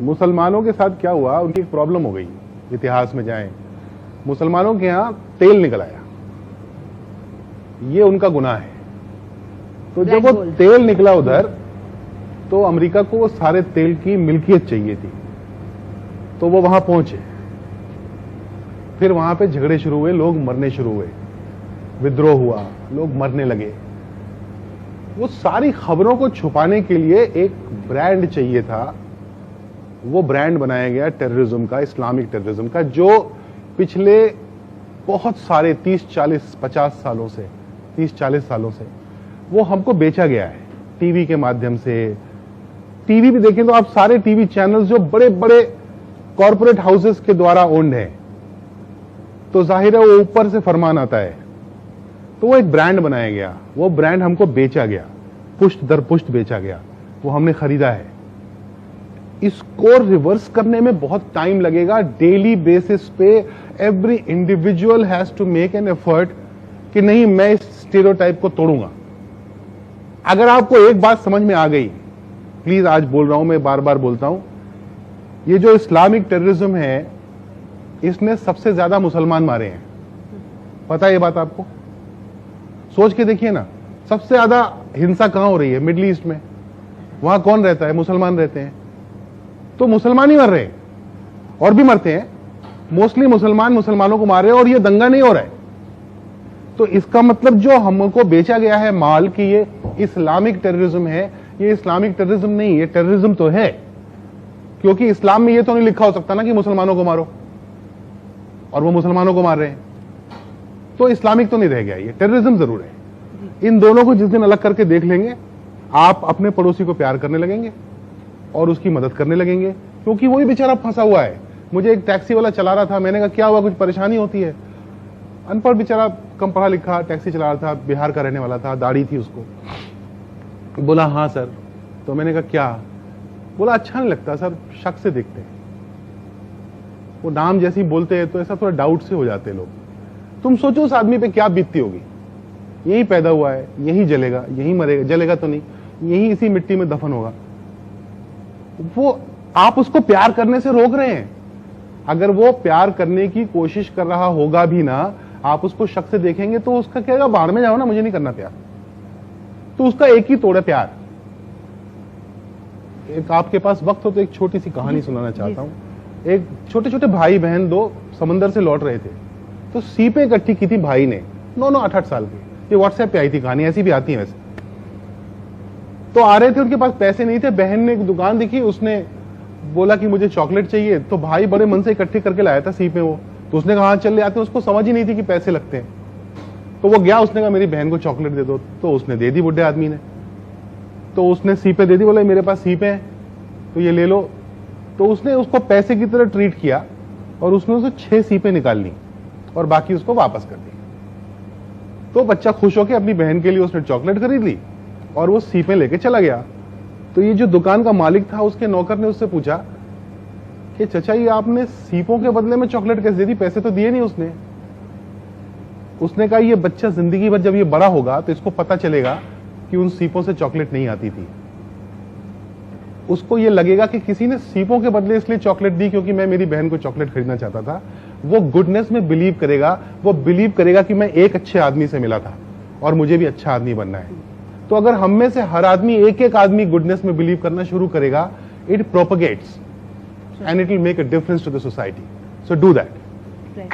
मुसलमानों के साथ क्या हुआ, उनकी एक प्रॉब्लम हो गई, इतिहास में जाएं, मुसलमानों के यहां तेल निकल आया, ये उनका गुनाह है। तो जब वो तेल निकला उधर, तो अमेरिका को वो सारे तेल की मिल्कियत चाहिए थी, तो वो वहां पहुंचे, फिर वहां पे झगड़े शुरू हुए, लोग मरने शुरू हुए, विद्रोह हुआ, लोग मरने लगे। वो सारी खबरों को छुपाने के लिए एक ब्रांड चाहिए था, वो ब्रांड बनाया गया टेररिज्म का, इस्लामिक टेररिज्म का, जो पिछले बहुत सारे 30-40-50 सालों से, 30-40 सालों से वो हमको बेचा गया है टीवी के माध्यम से। टीवी भी देखें तो आप सारे टीवी चैनल्स जो बड़े बड़े कॉरपोरेट हाउसेस के द्वारा ओन्ड हैं, तो जाहिर है वो ऊपर से फरमान आता है, तो वो एक ब्रांड बनाया गया, वो ब्रांड हमको बेचा गया, पुष्ट दर पुष्ट बेचा गया, वो हमने खरीदा है। इसको रिवर्स करने में बहुत टाइम लगेगा। डेली बेसिस पे every individual has to make an effort कि नहीं, मैं इस स्टीरियोटाइप को तोड़ूंगा। अगर आपको एक बात समझ में आ गई, प्लीज आज बोल रहा हूं, मैं बार बार बोलता हूं, ये जो इस्लामिक टेररिज्म है, इसने सबसे ज्यादा मुसलमान मारे हैं। पता है ये बात आपको? सोच के देखिए ना, सबसे ज्यादा हिंसा कहां हो रही है? मिडिल ईस्ट में। वहां कौन रहता है? मुसलमान रहते हैं। तो मुसलमान ही मर रहे हैं, और भी मरते हैं, मोस्टली मुसलमान मुसलमानों को मार रहे हैं, और ये दंगा नहीं हो रहा है। तो इसका मतलब जो हमको बेचा गया है माल कि ये इस्लामिक टेररिज्म है, ये इस्लामिक टेररिज्म नहीं, ये टेररिज्म तो है, क्योंकि इस्लाम में ये तो नहीं लिखा हो सकता ना कि मुसलमानों को मारो, और वो मुसलमानों को मार रहे हैं, तो इस्लामिक तो नहीं रह गया, ये टेररिज्म जरूर है। इन दोनों को जिस दिन अलग करके देख लेंगे, आप अपने पड़ोसी को प्यार करने लगेंगे और उसकी मदद करने लगेंगे, क्योंकि वही बेचारा फंसा हुआ है। मुझे एक टैक्सी वाला चला रहा था, मैंने कहा क्या हुआ, कुछ परेशानी होती है? अनपढ़ बेचारा, कम पढ़ा लिखा, टैक्सी चला रहा था, बिहार का रहने वाला था, दाढ़ी थी उसको। बोला हाँ सर। तो मैंने कहा क्या? बोला अच्छा नहीं लगता सर, शक से देखते हैं, वो नाम जैसे ही बोलते हैं तो ऐसा थोड़ा डाउट से हो जाते हैं लोग। तुम सोचो उस आदमी पे क्या बीतती होगी, यही पैदा हुआ है, यही जलेगा, यही मरेगा, जलेगा तो नहीं, यही इसी मिट्टी में दफन होगा। वो आप उसको प्यार करने से रोक रहे हैं। अगर वो प्यार करने की कोशिश कर रहा होगा भी ना, आप उसको शक से देखेंगे तो उसका कहेगा बाहर में जाओ ना, मुझे नहीं करना प्यार। तो उसका एक ही तोड़ है, प्यार। एक आपके पास वक्त हो तो एक छोटी सी कहानी सुनाना चाहता हूं। एक छोटे छोटे भाई बहन दो समंदर से लौट रहे थे, तो सीपें इकट्ठी की थी भाई ने, 9-9 8-8 साल की। ये व्हाट्सएप पे आई थी कहानी, ऐसी भी आती है वैसे। तो आ रहे थे, उनके पास पैसे नहीं थे, बहन ने एक दुकान दिखी, उसने बोला कि मुझे चॉकलेट चाहिए, तो भाई बड़े मन से इकट्ठी करके लाया था सीपें वो। तो उसने कहा चल ले आते, उसको समझ ही नहीं थी कि पैसे लगते हैं। तो वो गया, उसने कहा मेरी बहन को चॉकलेट दे दो, तो उसने दे दी बुढ़े आदमी ने। तो उसने सीपें दे दी, बोले मेरे पास सीपें हैं तो ये ले लो। तो उसने उसको पैसे की तरह ट्रीट किया और उसने उसे 6 सीपें निकाल ली और बाकी उसको वापस कर दी। तो बच्चा खुश होकर अपनी बहन के लिए उसने चॉकलेट खरीद ली और वो सीपें लेके चला गया। तो ये जो दुकान का मालिक था, उसके नौकर ने उससे पूछा कि चचा ये आपने सीपों के बदले में चॉकलेट कैसे दे दी, पैसे तो दिए नहीं उसने। उसने कहा ये बच्चा जिंदगी भर जब ये बड़ा होगा तो इसको पता चलेगा कि उन सीपों से चॉकलेट नहीं आती थी। उसको ये लगेगा कि किसी ने सीपों के बदले इसलिए चॉकलेट दी क्योंकि मैं मेरी बहन को चॉकलेट खरीदना चाहता था। वो गुडनेस में बिलीव करेगा, वो बिलीव करेगा कि मैं एक अच्छे आदमी से मिला था और मुझे भी अच्छा आदमी बनना है। तो अगर हम में से हर आदमी, एक एक आदमी गुडनेस में बिलीव करना शुरू करेगा, it propagates and it will make a difference to the society. So do that. Right.